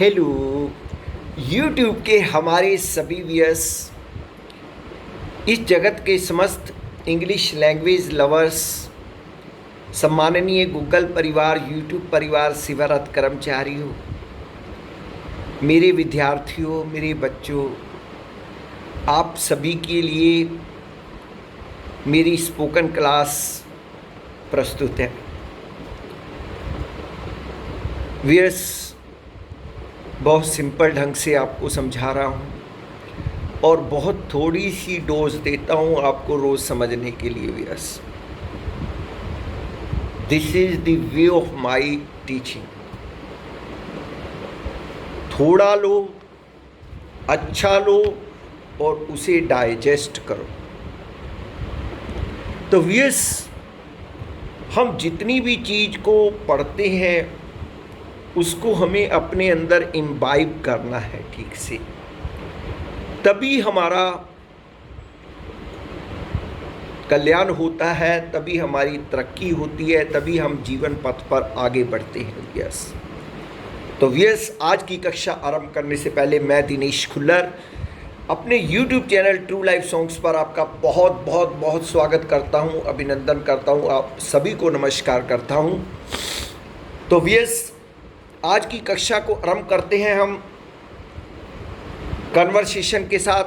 Hello YouTube के हमारे सभी व्यूअर्स, इस जगत के समस्त इंग्लिश लैंग्वेज लवर्स, सम्माननीय गूगल परिवार, यूट्यूब परिवार, सेवारत कर्मचारियों, मेरे विद्यार्थियों, मेरे बच्चों, आप सभी के लिए मेरी स्पोकन क्लास प्रस्तुत है। व्यूअर्स, बहुत सिंपल ढंग से आपको समझा रहा हूँ और बहुत थोड़ी सी डोज देता हूँ आपको रोज़ समझने के लिए। Viewers, this is the way of my teaching. थोड़ा लो, अच्छा लो और उसे डाइजेस्ट करो। तो व्यूअर्स, हम जितनी भी चीज़ को पढ़ते हैं उसको हमें अपने अंदर इम्बाइब करना है ठीक से, तभी हमारा कल्याण होता है, तभी हमारी तरक्की होती है, तभी हम जीवन पथ पर आगे बढ़ते हैं। यस, तो यस, आज की कक्षा आरंभ करने से पहले मैं दिनेश खुल्लर अपने YouTube channel true life songs पर आपका बहुत बहुत बहुत स्वागत करता हूं, अभिनंदन करता हूं, आप सभी को नमस्कार करता हूं। तो यस, आज की कक्षा को आरंभ करते हैं हम कन्वर्सेशन के साथ।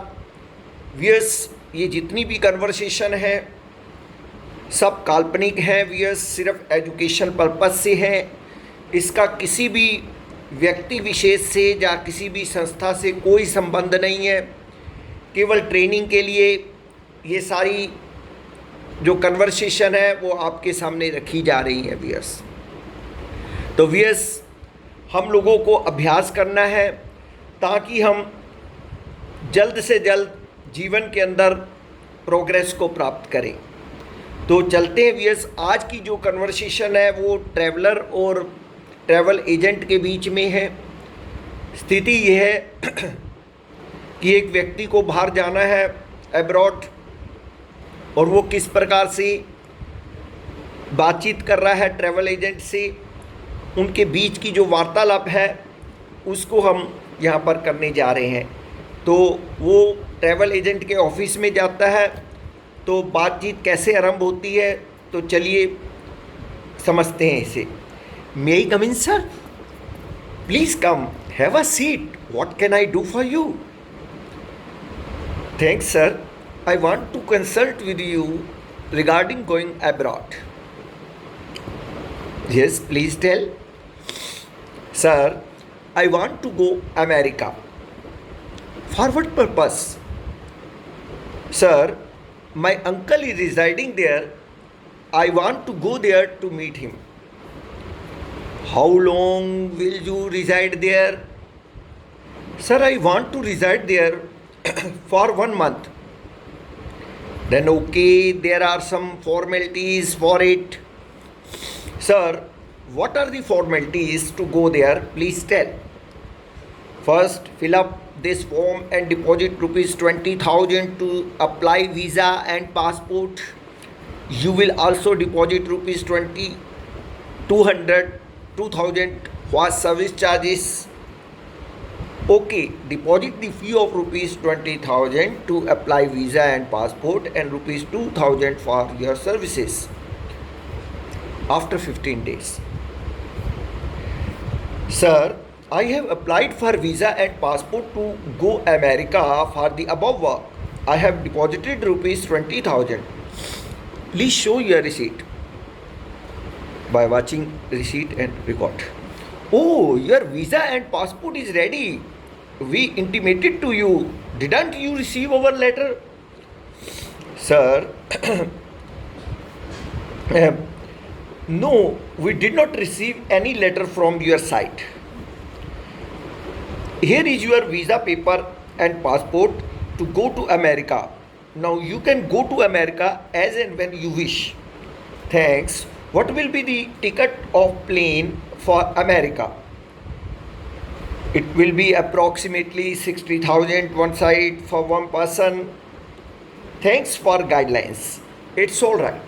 व्यूअर्स, ये जितनी भी कन्वर्सेशन है सब काल्पनिक हैं व्यूअर्स, सिर्फ एजुकेशन पर्पस से है। इसका किसी भी व्यक्ति विशेष से या किसी भी संस्था से कोई संबंध नहीं है। केवल ट्रेनिंग के लिए ये सारी जो कन्वर्सेशन है वो आपके सामने रखी जा रही है व्यूअर्स। तो व्यूअर्स, हम लोगों को अभ्यास करना है ताकि हम जल्द से जल्द जीवन के अंदर प्रोग्रेस को प्राप्त करें। तो चलते हैं व्यूअर्स, आज की जो कन्वर्सेशन है वो ट्रैवलर और ट्रैवल एजेंट के बीच में है। स्थिति ये है कि एक व्यक्ति को बाहर जाना है अब्रॉड, और वो किस प्रकार से बातचीत कर रहा है ट्रैवल एजेंट से, उनके बीच की जो वार्तालाप है उसको हम यहाँ पर करने जा रहे हैं। तो वो ट्रैवल एजेंट के ऑफिस में जाता है, तो बातचीत कैसे आरंभ होती है, तो चलिए समझते हैं इसे। May I come in sir? Please come, have a seat, what can I do for you? Thanks sir, I want to consult with you regarding going abroad. Yes, please tell. Sir, I want to go America. For what purpose? Sir, my uncle is residing there. I want to go there to meet him. How long will you reside there? Sir, I want to reside there for 1 month. Then okay, there are some formalities for it. Sir, what are the formalities to go there? Please tell. First, fill up this form and deposit rupees 20,000 to apply visa and passport. You will also deposit rupees 2,000 for service charges. Okay, deposit the fee of rupees 20,000 to apply visa and passport and rupees 2,000 for your services after 15 days. Sir, I have applied for visa and passport to go America for the above work. I have deposited rupees 20,000. Please show your receipt by watching receipt and record. Oh, your visa and passport is ready. We intimated to you. Didn't you receive our letter? Sir, no, we did not receive any letter from your side. Here is your visa paper and passport to go to America. Now you can go to America as and when you wish. Thanks. What will be the ticket of plane for America? It will be approximately 60,000 one side for one person. Thanks for guidelines. It's all right.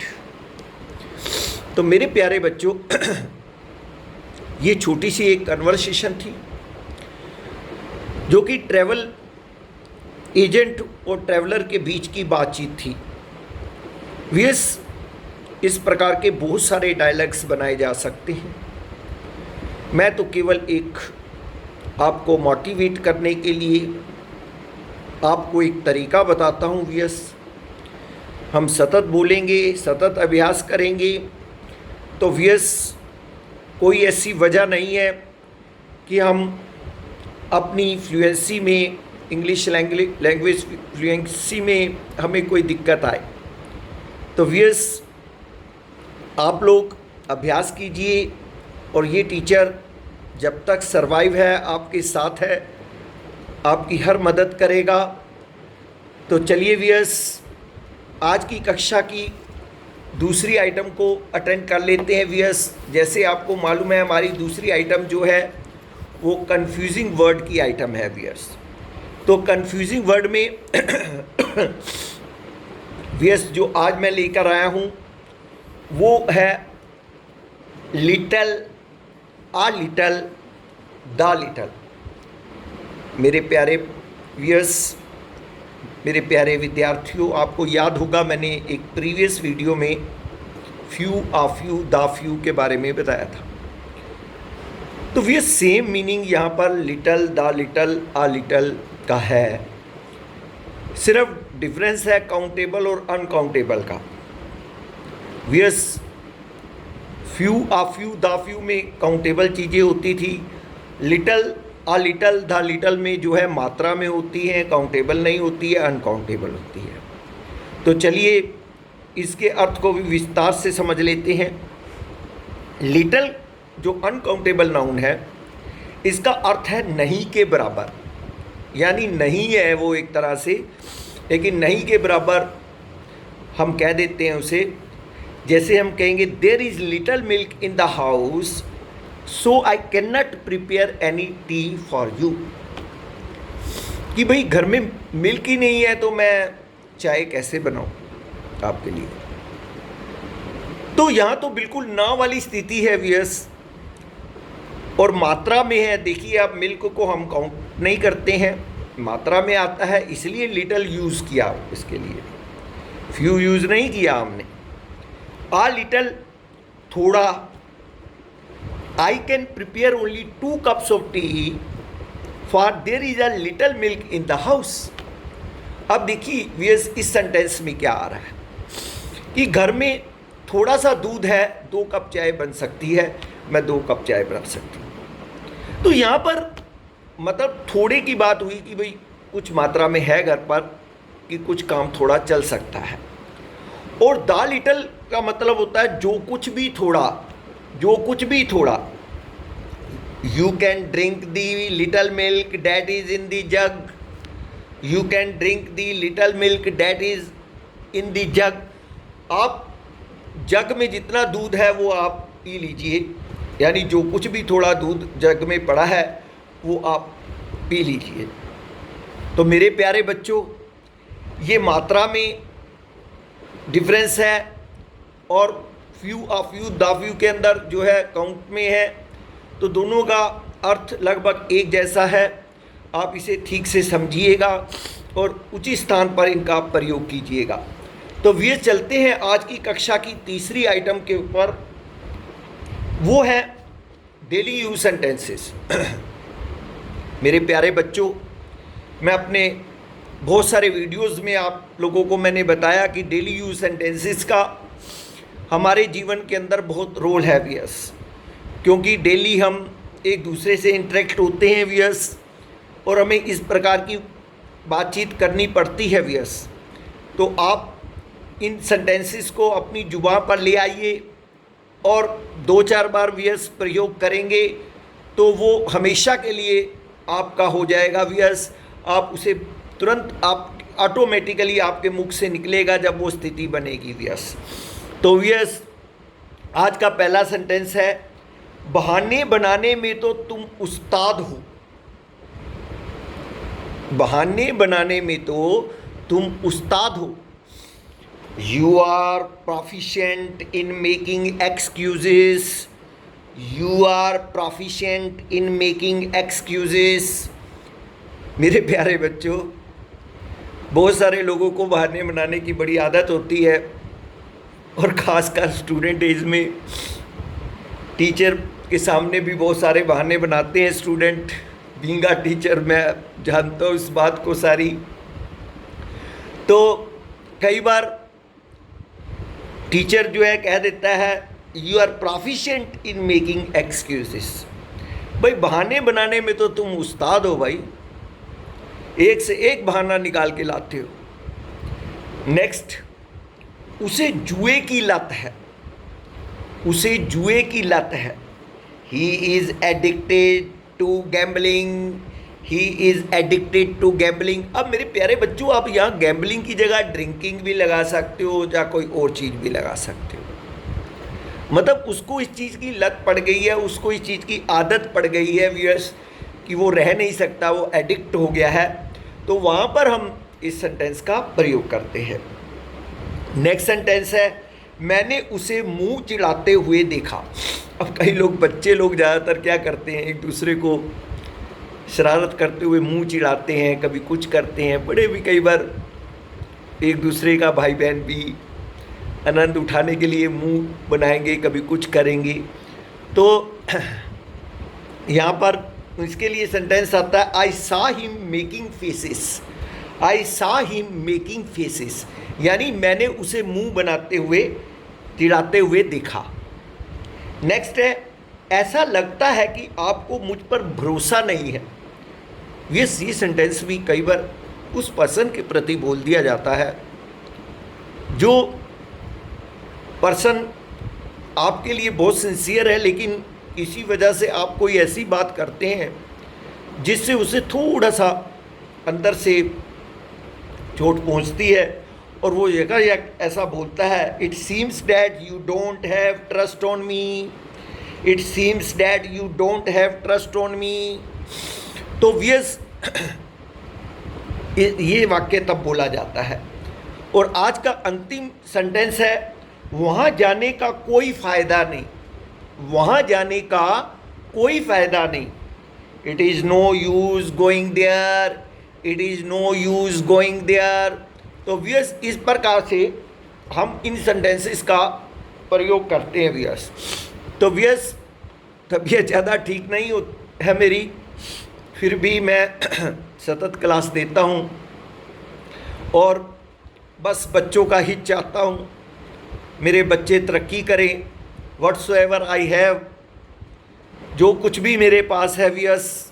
तो मेरे प्यारे बच्चों, ये छोटी सी एक conversation थी जो कि ट्रैवल एजेंट और ट्रैवलर के बीच की बातचीत थी। वियस इस प्रकार के बहुत सारे डायलॉग्स बनाए जा सकते हैं। मैं तो केवल एक आपको मोटिवेट करने के लिए आपको एक तरीका बताता हूँ। वियस हम सतत बोलेंगे, सतत अभ्यास करेंगे तो वियस कोई ऐसी वजह नहीं है कि हम अपनी फ्लुएंसी में, इंग्लिश लैंग्वेज फ्लुएंसी में हमें कोई दिक्कत आए। तो वियस आप लोग अभ्यास कीजिए और ये टीचर जब तक सरवाइव है, आपके साथ है, आपकी हर मदद करेगा। तो चलिए वियस आज की कक्षा की दूसरी आइटम को अटेंड कर लेते हैं। वियस जैसे आपको मालूम है हमारी दूसरी आइटम जो है वो कंफ्यूजिंग वर्ड की आइटम है वियस। तो कंफ्यूजिंग वर्ड में वियस जो आज मैं लेकर आया हूँ वो है little, a little, the little. मेरे प्यारे वियस, मेरे प्यारे विद्यार्थियों, आपको याद होगा मैंने एक प्रीवियस वीडियो में few, a few, the few के बारे में बताया था। तो वियस सेम मीनिंग यहाँ पर little, the little, a little का है। सिर्फ डिफरेंस है काउंटेबल और अनकाउंटेबल का। वियस few, a few, the few में काउंटेबल चीज़ें होती थी। Little, a little, the little में जो है मात्रा में होती है, काउंटेबल नहीं होती है, अनकाउंटेबल होती है। तो चलिए इसके अर्थ को भी विस्तार से समझ लेते हैं। लिटल जो अनकाउंटेबल नाउन है, इसका अर्थ है नहीं के बराबर, यानी नहीं है वो एक तरह से, लेकिन नहीं के बराबर हम कह देते हैं उसे। जैसे हम कहेंगे there is little milk in the house so I can not prepare any tea for you. कि भाई घर में मिल्क ही नहीं है तो मैं चाय कैसे बनाऊं आपके लिए। तो यहाँ तो बिल्कुल ना वाली स्थिति है वियस, और मात्रा में है। देखिए आप मिल्क को हम काउंट नहीं करते हैं, मात्रा में आता है, इसलिए लिटल यूज़ किया इसके लिए, फ्यू यूज़ नहीं किया हमने। आ लिटल थोड़ा, I can prepare only 2 cups of T for their is a little milk in the house. अब देखिए वियस इस सेंटेंस में क्या आ रहा है कि घर में थोड़ा सा दूध है, 2 कप चाय बन सकती है, मैं 2 कप चाय बना सकती हूँ। तो यहाँ पर मतलब थोड़े की बात हुई कि भाई कुछ मात्रा में है घर पर, कि कुछ काम थोड़ा चल सकता है। और द लिटल का मतलब होता है जो कुछ भी थोड़ा, जो कुछ भी थोड़ा। You can drink the little milk that is in the jug, you can drink the little milk that is in the jug. आप जग में जितना दूध है वो आप पी लीजिए, यानी जो कुछ भी थोड़ा दूध जग में पड़ा है वो आप पी लीजिए। तो मेरे प्यारे बच्चों, ये मात्रा में डिफरेंस है और few, a few, the few के अंदर जो है काउंट में है, तो दोनों का अर्थ लगभग एक जैसा है। आप इसे ठीक से समझिएगा और उचित स्थान पर इनका प्रयोग कीजिएगा। तो वे चलते हैं आज की कक्षा की तीसरी आइटम के ऊपर, वो है डेली यूज सेंटेंसेस। मेरे प्यारे बच्चों, मैं अपने बहुत सारे वीडियोस में आप लोगों को मैंने बताया कि डेली यूज सेंटेंसेस का हमारे जीवन के अंदर बहुत रोल है वियस, क्योंकि डेली हम एक दूसरे से इंटरेक्ट होते हैं वियस, और हमें इस प्रकार की बातचीत करनी पड़ती है वियस। तो आप इन सेंटेंसेस को अपनी जुबान पर ले आइए और 2-4 बार वियस प्रयोग करेंगे तो वो हमेशा के लिए आपका हो जाएगा वियस। आप उसे तुरंत आप ऑटोमेटिकली आपके मुख से निकलेगा जब वो स्थिति बनेगी वियस। तो वियस आज का पहला सेंटेंस है, बहाने बनाने में तो तुम उस्ताद हो। बहाने बनाने में तो तुम उस्ताद हो। You are proficient in making excuses. You are proficient in making excuses. मेरे प्यारे बच्चों, बहुत सारे लोगों को बहाने बनाने की बड़ी आदत होती है, और ख़ासकर स्टूडेंट एज में टीचर के सामने भी बहुत सारे बहाने बनाते हैं स्टूडेंट। बीइंग अ टीचर मैं जानता हूँ इस बात को सारी। तो कई बार टीचर जो है कह देता है you are proficient in making excuses. भाई बहाने बनाने में तो तुम उस्ताद हो भाई, एक से एक बहाना निकाल के लाते हो। नेक्स्ट, उसे जुए की लत है, उसे जुए की लत है। He is addicted to gambling, he is addicted to gambling. अब मेरे प्यारे बच्चों, आप यहाँ गैम्बलिंग की जगह ड्रिंकिंग भी लगा सकते हो या कोई और चीज़ भी लगा सकते हो। मतलब उसको इस चीज़ की लत पड़ गई है, उसको इस चीज़ की आदत पड़ गई है व्यूअर्स कि वो रह नहीं सकता, वो एडिक्ट हो गया है। तो वहाँ पर हम इस सेंटेंस का प्रयोग करते हैं। नेक्स्ट सेंटेंस है मैंने उसे मुंह चिढ़ाते हुए देखा। अब कई लोग, बच्चे लोग ज़्यादातर क्या करते हैं, एक दूसरे को शरारत करते हुए मुंह चिढ़ाते हैं, कभी कुछ करते हैं। बड़े भी कई बार एक दूसरे का, भाई बहन भी आनंद उठाने के लिए मुंह बनाएंगे, कभी कुछ करेंगे। तो यहाँ पर इसके लिए सेंटेंस आता है आई सा हिम मेकिंग फेसेस। आई सा हिम मेकिंग फेसेस यानी मैंने उसे मुंह बनाते हुए, चिढ़ाते हुए देखा। नेक्स्ट है ऐसा लगता है कि आपको मुझ पर भरोसा नहीं है। ये सेंटेंस भी कई बार उस पर्सन के प्रति बोल दिया जाता है जो पर्सन आपके लिए बहुत सिंसियर है, लेकिन किसी वजह से आप कोई ऐसी बात करते हैं जिससे उसे थोड़ा सा अंदर से चोट पहुंचती है, और वो जगह ऐसा बोलता है it seems that you don't have trust on me, it seems that you don't have trust on me. तो व्यस ये वाक्य तब बोला जाता है। और आज का अंतिम सेंटेंस है वहाँ जाने का कोई फ़ायदा नहीं, वहाँ जाने का कोई फ़ायदा नहीं। It is no use going there, it is no use going there. तो व्यस इस प्रकार से हम इन सेंटेंसेस का प्रयोग करते हैं व्यस। तो व्यस तबीयत ज़्यादा ठीक नहीं है मेरी, फिर भी मैं सतत क्लास देता हूँ और बस बच्चों का हित चाहता हूँ, मेरे बच्चे तरक्की करें। व्हाट्सोएवर आई हैव, जो कुछ भी मेरे पास है व्यस,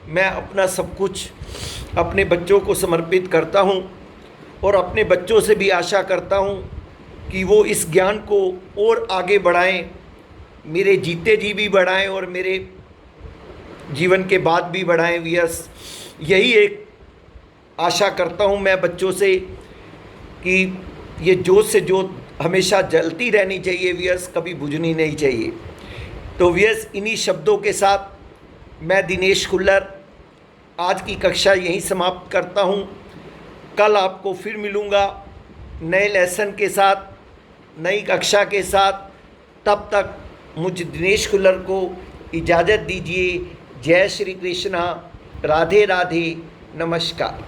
मैं अपना सब कुछ अपने बच्चों को समर्पित करता हूँ, और अपने बच्चों से भी आशा करता हूँ कि वो इस ज्ञान को और आगे बढ़ाएं, मेरे जीते जी भी बढ़ाएं और मेरे जीवन के बाद भी बढ़ाएं व्यस। यही एक आशा करता हूँ मैं बच्चों से कि ये जोत से जोत हमेशा जलती रहनी चाहिए व्यस, कभी बुझनी नहीं चाहिए। तो व्यस इन्हीं शब्दों के साथ मैं दिनेश खुल्लर आज की कक्षा यहीं समाप्त करता हूँ। कल आपको फिर मिलूँगा नए लेसन के साथ, नई कक्षा के साथ। तब तक मुझ दिनेश खुल्लर को इजाज़त दीजिए। जय श्री कृष्णा, राधे राधे, नमस्कार।